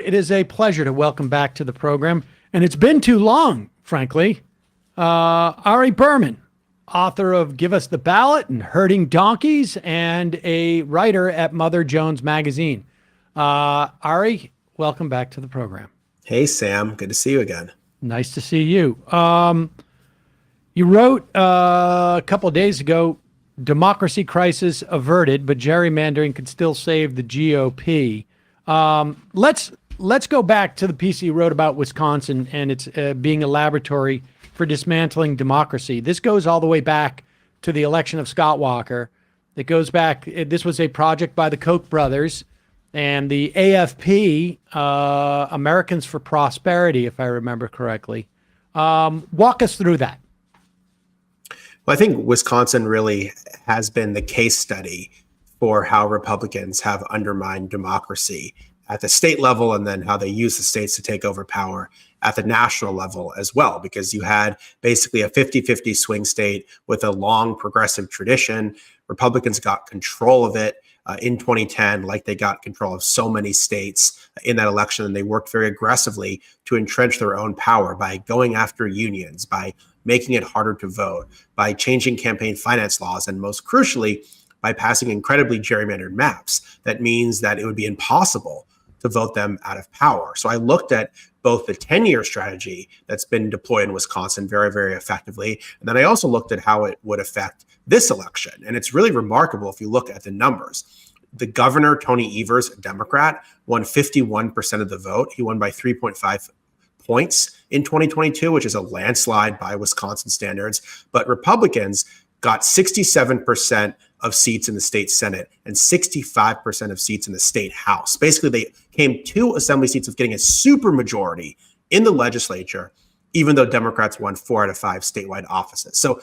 It is a pleasure to welcome back to the program, and it's been too long, frankly. Ari Berman, author of Give Us the Ballot and Herding Donkeys, and a writer at Mother Jones Magazine. Ari, welcome back to the program. Hey, Sam. Good to see you again. Nice to see you. You wrote a couple of days ago, democracy crisis averted, but gerrymandering could still save the GOP. Let's go back to the piece you wrote about Wisconsin and its being a laboratory for dismantling democracy. This goes all the way back to the election of Scott Walker. It goes back. This was a project by the Koch brothers and the AFP, Americans for Prosperity, if I remember correctly. Walk us through that. Well, I think Wisconsin really has been the case study for how Republicans have undermined democracy at the state level, and then how they use the states to take over power at the national level as well, because you had basically a 50-50 swing state with a long progressive tradition. Republicans got control of it in 2010, like they got control of so many states in that election, and they worked very aggressively to entrench their own power by going after unions, by making it harder to vote, by changing campaign finance laws, and most crucially, by passing incredibly gerrymandered maps. That means that it would be impossible to vote them out of power. So I looked at both the 10-year strategy that's been deployed in Wisconsin very, very effectively, and then I also looked at how it would affect this election. And it's really remarkable if you look at the numbers. The governor, Tony Evers, a Democrat, won 51% of the vote. He won by 3.5 points in 2022, which is a landslide by Wisconsin standards. But Republicans got 67% of seats in the state Senate and 65% of seats in the state House. Basically, they came 2 assembly seats of getting a supermajority in the legislature, even though Democrats won 4 out of 5 statewide offices. So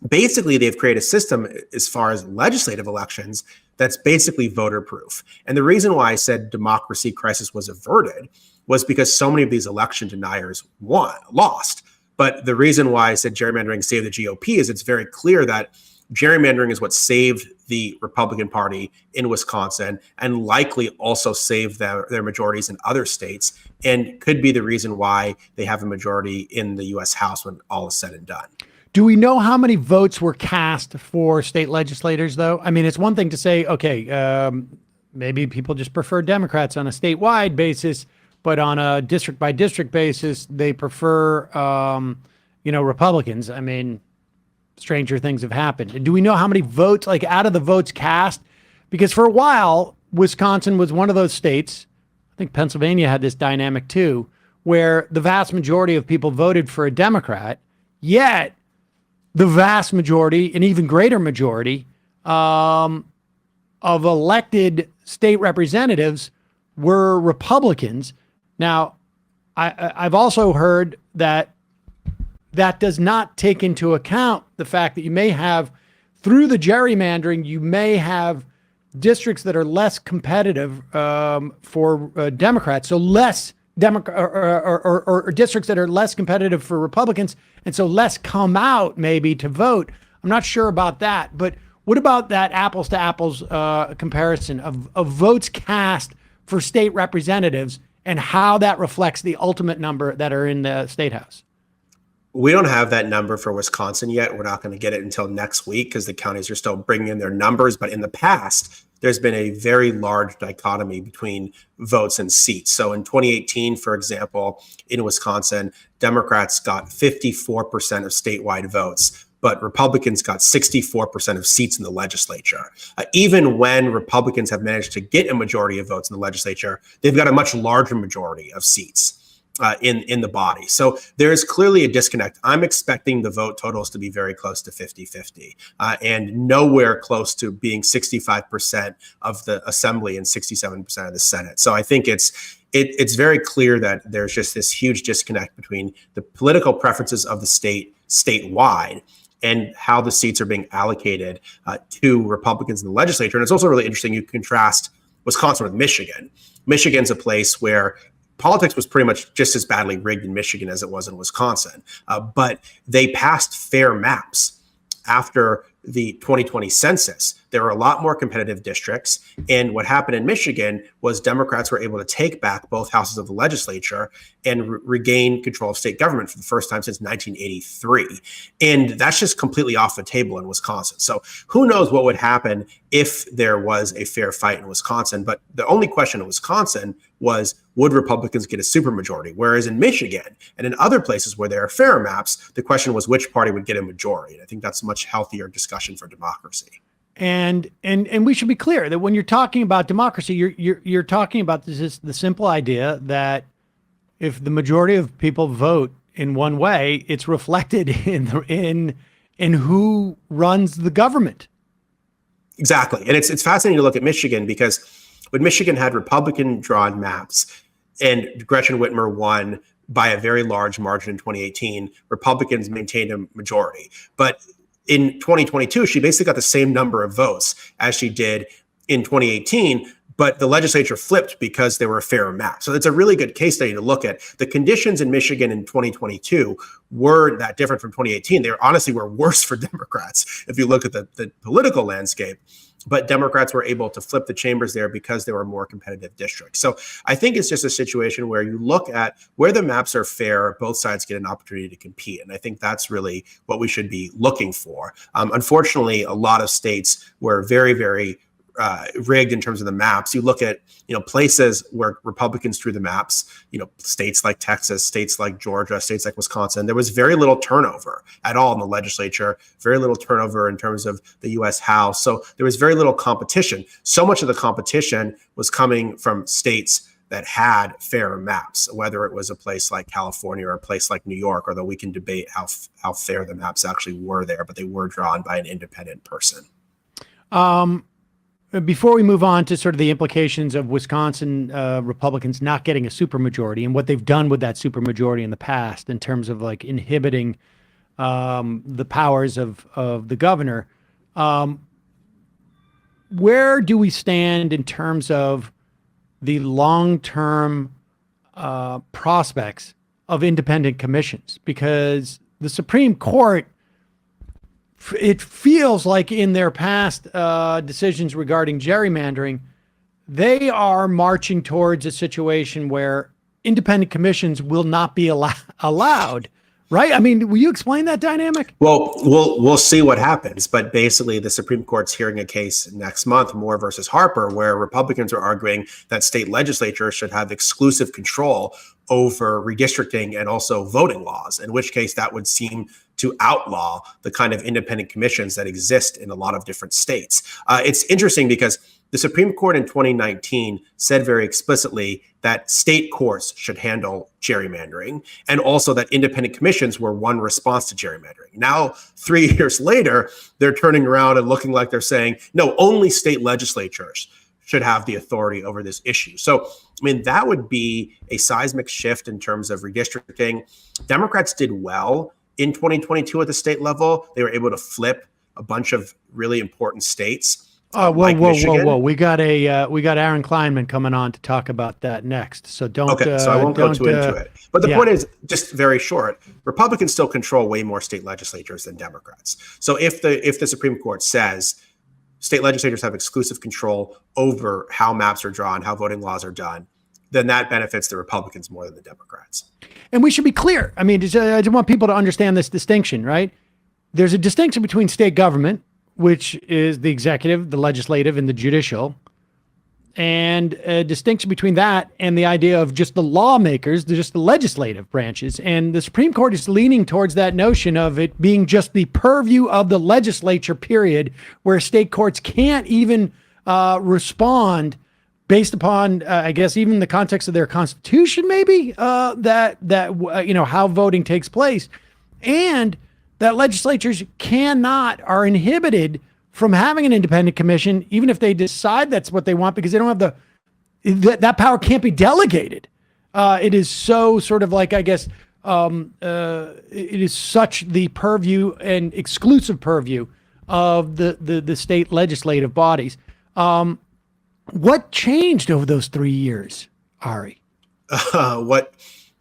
basically, they've created a system as far as legislative elections that's basically voter proof. And the reason why I said democracy crisis was averted was because so many of these election deniers lost. But the reason why I said gerrymandering saved the GOP is it's very clear that gerrymandering is what saved the Republican Party in Wisconsin, and likely also saved their majorities in other states, and could be the reason why they have a majority in the U.S. House when all is said and done. Do we know how many votes were cast for state legislators, though? I mean, it's one thing to say, okay, maybe people just prefer Democrats on a statewide basis, but on a district by district basis, they prefer, Republicans. I mean, stranger things have happened. Do we know how many votes, like out of the votes cast? Because for a while, Wisconsin was one of those states, I think Pennsylvania had this dynamic too, where the vast majority of people voted for a Democrat, yet the vast majority, an even greater majority of elected state representatives were Republicans. Now, I've also heard that does not take into account the fact that you may have, through the gerrymandering, you may have districts that are less competitive for Democrats, so less or districts that are less competitive for Republicans, and so less come out maybe to vote. I'm not sure about that, but what about that apples to apples comparison of votes cast for state representatives and how that reflects the ultimate number that are in the state house? We don't have that number for Wisconsin yet. We're not going to get it until next week because the counties are still bringing in their numbers. But in the past, there's been a very large dichotomy between votes and seats. So in 2018, for example, in Wisconsin, Democrats got 54% of statewide votes, but Republicans got 64% of seats in the legislature. Even when Republicans have managed to get a majority of votes in the legislature, they've got a much larger majority of seats in the body. So there's clearly a disconnect. I'm expecting the vote totals to be very close to 50-50 and nowhere close to being 65% of the assembly and 67% of the Senate. So I think it's very clear that there's just this huge disconnect between the political preferences of the state statewide and how the seats are being allocated to Republicans in the legislature. And it's also really interesting. You contrast Wisconsin with Michigan. Michigan's a place where politics was pretty much just as badly rigged in Michigan as it was in Wisconsin. But they passed fair maps after the 2020 census. There were a lot more competitive districts. And what happened in Michigan was Democrats were able to take back both houses of the legislature and regain control of state government for the first time since 1983. And that's just completely off the table in Wisconsin. So who knows what would happen if there was a fair fight in Wisconsin. But the only question in Wisconsin was, would Republicans get a supermajority? Whereas in Michigan and in other places where there are fair maps, the question was which party would get a majority. And I think that's a much healthier discussion for democracy. And we should be clear that when you're talking about democracy, you're talking about the simple idea that if the majority of people vote in one way, it's reflected in who runs the government. Exactly. And it's fascinating to look at Michigan, because when Michigan had Republican drawn maps and Gretchen Whitmer won by a very large margin in 2018, Republicans maintained a majority. But in 2022, she basically got the same number of votes as she did in 2018, but the legislature flipped because they were a fairer map. So it's a really good case study to look at. The conditions in Michigan in 2022 weren't that different from 2018. They honestly were worse for Democrats if you look at the political landscape. But Democrats were able to flip the chambers there because there were more competitive districts. So I think it's just a situation where you look at where the maps are fair, both sides get an opportunity to compete. And I think that's really what we should be looking for. Unfortunately, a lot of states were very, very rigged in terms of the maps. You look at, places where Republicans drew the maps, states like Texas, states like Georgia, states like Wisconsin, there was very little turnover at all in the legislature, very little turnover in terms of the U.S. House. So there was very little competition. So much of the competition was coming from states that had fairer maps, whether it was a place like California or a place like New York, although we can debate how fair the maps actually were there, but they were drawn by an independent person. Before we move on to sort of the implications of Wisconsin Republicans not getting a supermajority and what they've done with that supermajority in the past in terms of like inhibiting the powers of the governor, where do we stand in terms of the long-term prospects of independent commissions? Because the Supreme Court, it feels like in their past decisions regarding gerrymandering, they are marching towards a situation where independent commissions will not be allowed, right? I mean, will you explain that dynamic? Well, we'll see what happens. But basically, the Supreme Court's hearing a case next month, Moore versus Harper, where Republicans are arguing that state legislatures should have exclusive control over redistricting and also voting laws, in which case that would seem to outlaw the kind of independent commissions that exist in a lot of different states. It's interesting because the Supreme Court in 2019 said very explicitly that state courts should handle gerrymandering, and also that independent commissions were one response to gerrymandering. Now, 3 years later, they're turning around and looking like they're saying, no, only state legislatures should have the authority over this issue. So, I mean, that would be a seismic shift in terms of redistricting. Democrats did well in 2022 at the state level. They were able to flip a bunch of really important states. Whoa! We got Aaron Kleinman coming on to talk about that next. So don't. Okay, so I won't go too into it. But the point is, just very short, Republicans still control way more state legislatures than Democrats. So if the Supreme Court says state legislators have exclusive control over how maps are drawn, how voting laws are done, then that benefits the Republicans more than the Democrats. And we should be clear. I mean, I just want people to understand this distinction, right? There's a distinction between state government, which is the executive, the legislative, and the judicial, and a distinction between that and the idea of just the lawmakers, just the legislative branches. And the Supreme Court is leaning towards that notion of it being just the purview of the legislature, period, where state courts can't even respond based upon, I guess, even the context of their constitution, maybe, how voting takes place. And that legislatures are inhibited from having an independent commission, even if they decide that's what they want, because they don't have that power can't be delegated. It is so sort of like, I guess, it is such the purview and exclusive purview of the state legislative bodies. What changed over those 3 years, Ari?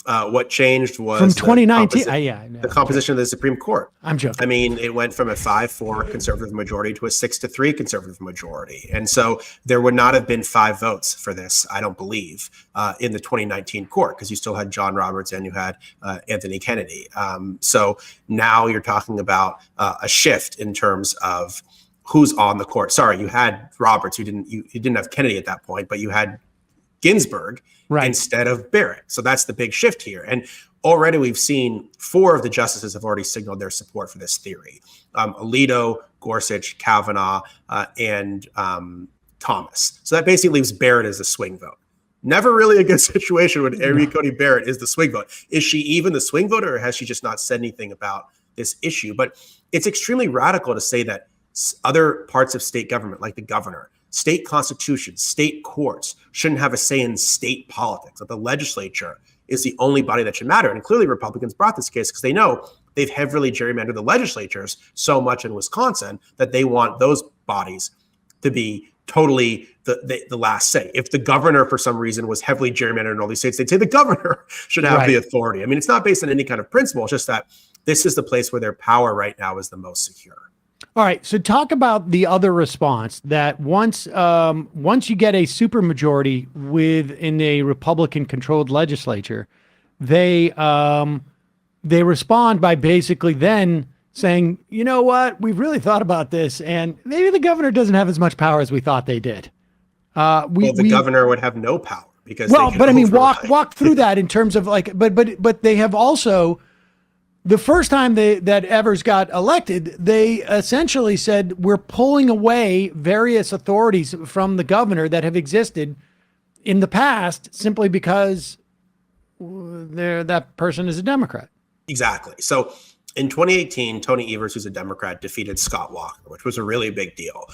What changed was from 2019. the composition of the Supreme Court. I'm joking. I mean, it went from a 5-4 conservative majority to a 6-3 conservative majority. And so there would not have been 5 votes for this, I don't believe, in the 2019 court, because you still had John Roberts and you had Anthony Kennedy. So now you're talking about a shift in terms of who's on the court. Sorry, you had Roberts, you didn't have Kennedy at that point, but you had Ginsburg instead of Barrett. So that's the big shift here. And already we've seen 4 of the justices have already signaled their support for this theory. Alito, Gorsuch, Kavanaugh, and Thomas. So that basically leaves Barrett as the swing vote. Never really a good situation when Amy Coney Barrett is the swing vote. Is she even the swing voter, or has she just not said anything about this issue? But it's extremely radical to say that other parts of state government, like the governor, state constitutions, state courts, shouldn't have a say in state politics, that the legislature is the only body that should matter. And clearly Republicans brought this case because they know they've heavily gerrymandered the legislatures so much in Wisconsin that they want those bodies to be totally the last say. If the governor, for some reason, was heavily gerrymandered in all these states, they'd say the governor should have the authority. I mean, it's not based on any kind of principle. It's just that this is the place where their power right now is the most secure. All right. So talk about the other response that once you get a supermajority within a Republican-controlled legislature, they respond by basically then saying, you know what, we've really thought about this, and maybe the governor doesn't have as much power as we thought they did. The governor would have no power because but I mean, walk through that in terms of like, but they have also. The first time that Evers got elected, they essentially said, we're pulling away various authorities from the governor that have existed in the past simply because that person is a Democrat. Exactly. So in 2018, Tony Evers, who's a Democrat, defeated Scott Walker, which was a really big deal.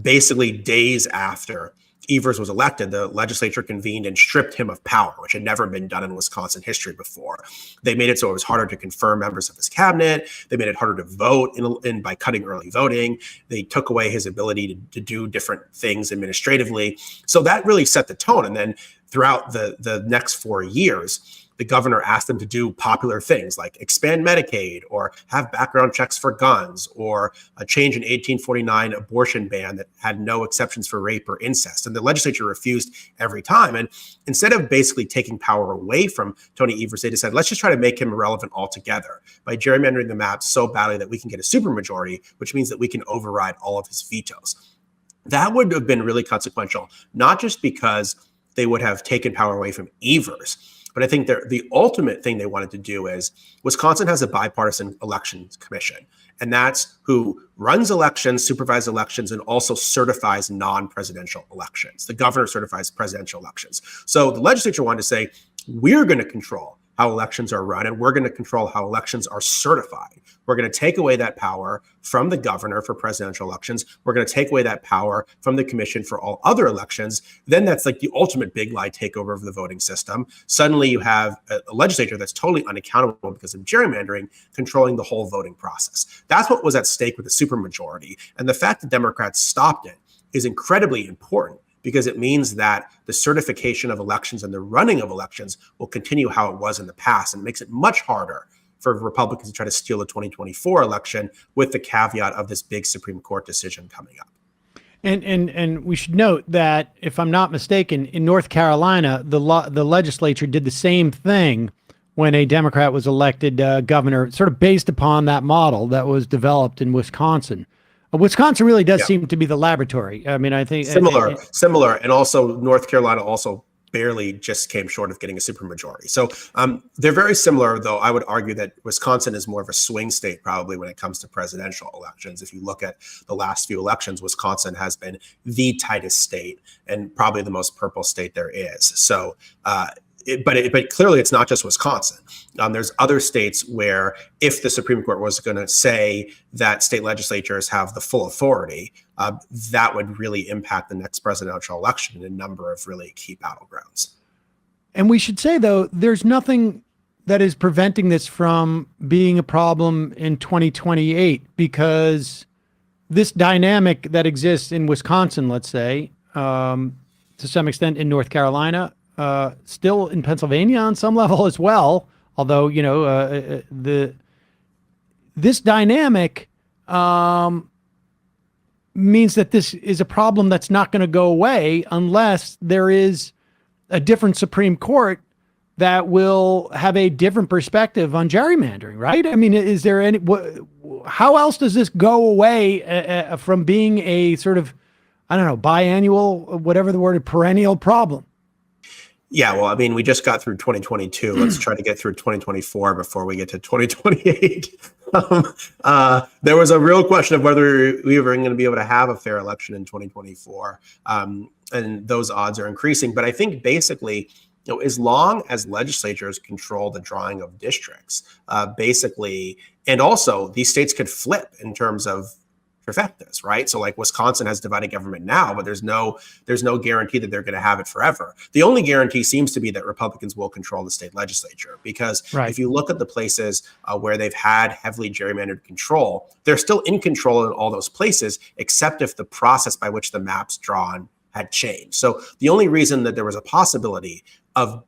Basically, days after Evers was elected, the legislature convened and stripped him of power, which had never been done in Wisconsin history before. They made it so it was harder to confirm members of his cabinet. They made it harder to vote by cutting early voting. They took away his ability to do different things administratively. So that really set the tone. And then throughout the next 4 years, the governor asked them to do popular things like expand Medicaid or have background checks for guns or a change in 1849 abortion ban that had no exceptions for rape or incest. And the legislature refused every time. And instead of basically taking power away from Tony Evers, they decided, let's just try to make him irrelevant altogether by gerrymandering the map so badly that we can get a supermajority, which means that we can override all of his vetoes. That would have been really consequential, not just because they would have taken power away from Evers, but I think the ultimate thing they wanted to do is Wisconsin has a bipartisan elections commission, and that's who runs elections, supervises elections, and also certifies non-presidential elections. The governor certifies presidential elections. So the legislature wanted to say, we're going to control how elections are run, and we're going to control how elections are certified. We're going to take away that power from the governor for presidential elections. We're going to take away that power from the commission for all other elections. Then that's like the ultimate big lie takeover of the voting system. Suddenly you have a legislature that's totally unaccountable because of gerrymandering, controlling the whole voting process. That's what was at stake with the supermajority. And the fact that Democrats stopped it is incredibly important, because it means that the certification of elections and the running of elections will continue how it was in the past, and makes it much harder for Republicans to try to steal the 2024 election, with the caveat of this big Supreme Court decision coming up. And we should note that, if I'm not mistaken, in North Carolina, the legislature did the same thing when a Democrat was elected governor, sort of based upon that model that was developed in Wisconsin. Wisconsin really does seem to be the laboratory. I mean, I think similar, and also North Carolina also barely just came short of getting a supermajority. So they're very similar, though I would argue that Wisconsin is more of a swing state probably when it comes to presidential elections. If you look at the last few elections, Wisconsin has been the tightest state and probably the most purple state there is. So but clearly it's not just Wisconsin. There's other states where if the Supreme Court was going to say that state legislatures have the full authority, that would really impact the next presidential election in a number of really key battlegrounds. And we should say, though, there's nothing that is preventing this from being a problem in 2028, because this dynamic that exists in Wisconsin, let's say, to some extent in North Carolina, still in Pennsylvania on some level as well. Although, this dynamic means that this is a problem that's not going to go away unless there is a different Supreme Court that will have a different perspective on gerrymandering, right? I mean, is there any, how else does this go away from being a sort of, I don't know, biannual, whatever the word, perennial problem? Yeah, well, I mean, we just got through 2022. Let's try to get through 2024 before we get to 2028. There was a real question of whether we were going to be able to have a fair election in 2024. And those odds are increasing. But I think basically, as long as legislatures control the drawing of districts, basically, and also these states could flip in terms of trifectas, right? So like Wisconsin has divided government now, but there's no guarantee that they're going to have it forever. The only guarantee seems to be that Republicans will control the state legislature, because if you look at the places where they've had heavily gerrymandered control, they're still in control in all those places, except if the process by which the maps drawn had changed. So the only reason that there was a possibility of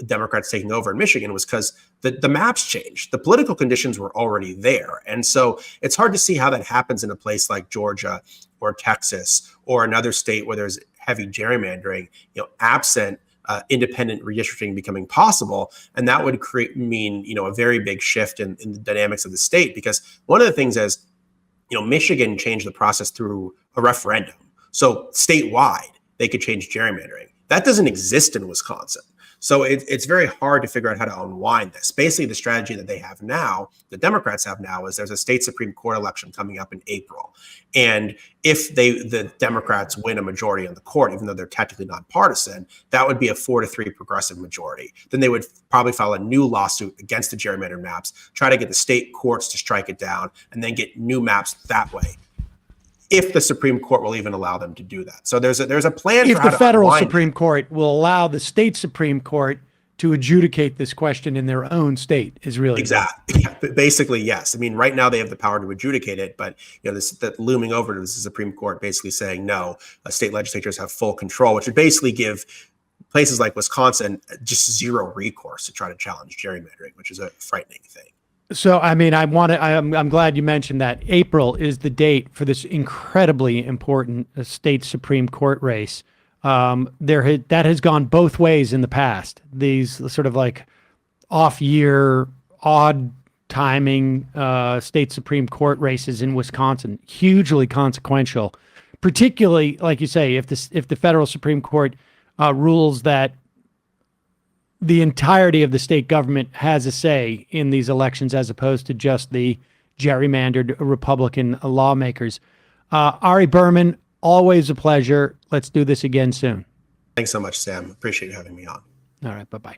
Democrats taking over in Michigan was because the maps changed. The political conditions were already there. And so it's hard to see how that happens in a place like Georgia or Texas or another state where there's heavy gerrymandering, absent independent redistricting becoming possible. And that would mean a very big shift in the dynamics of the state, because one of the things is, Michigan changed the process through a referendum. So statewide, they could change gerrymandering. That doesn't exist in Wisconsin. So it's very hard to figure out how to unwind this. Basically, the strategy that they have now, the Democrats have now, is there's a state Supreme Court election coming up in April. And if the Democrats win a majority on the court, even though they're technically nonpartisan, that would be a 4-3 progressive majority. Then they would probably file a new lawsuit against the gerrymandered maps, try to get the state courts to strike it down, and then get new maps that way, if the Supreme Court will even allow them to do that. So there's a plan. If the federal Supreme Court will allow the state Supreme Court to adjudicate this question in their own state, is really exactly. Yeah, basically, yes. I mean, right now they have the power to adjudicate it, but that looming over to the Supreme Court basically saying no, state legislatures have full control, which would basically give places like Wisconsin just zero recourse to try to challenge gerrymandering, which is a frightening thing. So, I mean, I'm glad you mentioned that. April is the date for this incredibly important state Supreme Court race. That has gone both ways in the past. These sort of like off-year, odd timing state Supreme Court races in Wisconsin, hugely consequential. Particularly, like you say, if the federal Supreme Court rules that the entirety of the state government has a say in these elections, as opposed to just the gerrymandered Republican lawmakers. Ari Berman, always a pleasure. Let's do this again soon. Thanks so much, Sam. Appreciate you having me on. All right. Bye-bye.